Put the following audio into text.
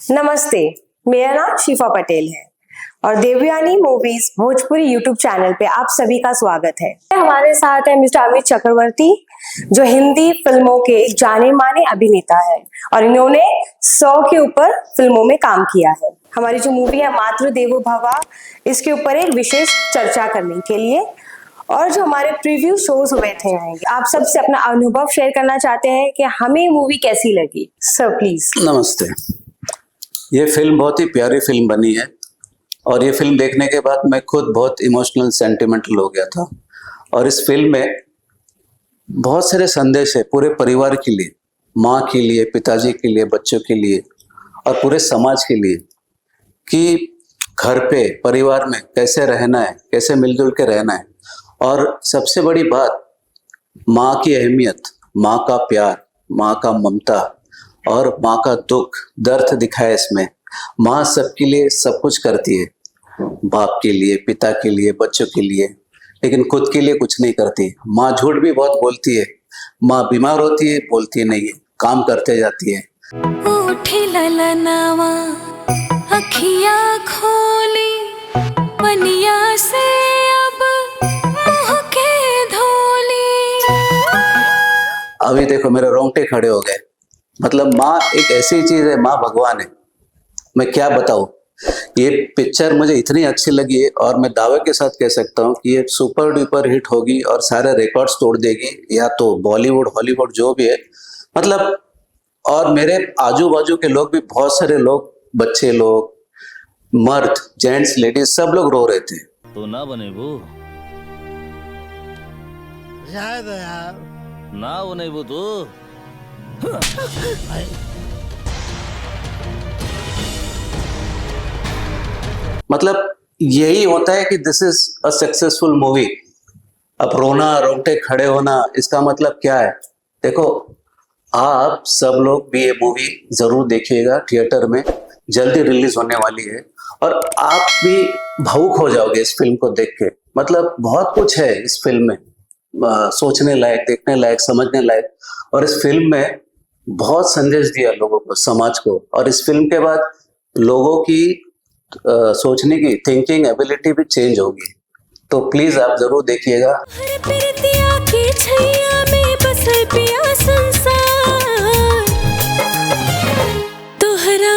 नमस्ते, मेरा नाम शिफा पटेल है और Devyani movies Bhojpuri YouTube channel पे आप सभी का स्वागत है। हमारे साथ है मिस्टर अमित चक्रवर्ती, जो हिंदी फिल्मों के जाने माने अभिनेता है और इन्होंने 100 के ऊपर फिल्मों में काम किया है। हमारी जो मूवी है मातृ देवो भव, इसके ऊपर एक विशेष चर्चा करने के लिए और जो हमारे प्रीव्यू शोज हुए थे, आप सबसे अपना अनुभव शेयर करना चाहते हैं कि हमें मूवी कैसी लगी। Sir please. नमस्ते। ये फिल्म बहुत ही प्यारी फिल्म बनी है और ये फिल्म देखने के बाद मैं खुद बहुत इमोशनल सेंटिमेंटल हो गया था। और इस फिल्म में बहुत सारे संदेश है पूरे परिवार के लिए, माँ के लिए, पिताजी के लिए, बच्चों के लिए और पूरे समाज के लिए कि घर पे परिवार में कैसे रहना है, कैसे मिलजुल के रहना है। और सबसे बड़ी बात, माँ की अहमियत, माँ का प्यार, माँ का ममता और माँ का दुख दर्द दिखाया इसमें। माँ सबके लिए सब कुछ करती है, बाप के लिए, पिता के लिए, बच्चों के लिए, लेकिन खुद के लिए कुछ नहीं करती। माँ झूठ भी बहुत बोलती है, माँ बीमार होती है, बोलती नहीं है, काम करते जाती है। उठी ललनावा अखिया खोली पनिया से अब मुँह के धोली। अभी देखो मेरे रोंगटे खड़े हो गए। मतलब माँ एक ऐसी चीज है, माँ भगवान है। मैं क्या बताऊं, ये पिक्चर मुझे इतनी अच्छी लगी है और मैं दावे के साथ कह सकता हूँ कि ये सुपर डुपर हिट होगी और सारे रिकॉर्ड्स तोड़ देगी, या तो बॉलीवुड हॉलीवुड जो भी है। मतलब और मेरे आजू बाजू के लोग भी, बहुत सारे लोग, बच्चे लोग, मर्द, जेंट्स, लेडीज, सब लोग रो रहे थे। तो ना बने वो, शायद यार ना बने वो तो मतलब यही होता है कि this is a successful movie. अब रोना, रोंगटे खड़े होना, इसका मतलब क्या है? देखो, आप सब लोग भी ये मूवी जरूर देखिएगा, थिएटर में जल्दी रिलीज होने वाली है और आप भी भावुक हो जाओगे इस फिल्म को देख के। मतलब बहुत कुछ है इस फिल्म में, सोचने लायक, देखने लायक, समझने लायक। और इस फिल्म में बहुत संदेश दिया लोगों को, समाज को। और इस फिल्म के बाद लोगों की सोचने की थिंकिंग एबिलिटी भी चेंज होगी। तो प्लीज आप जरूर देखिएगा। हर प्रीतिया की छैया में बसे पिया संसार, तोहरा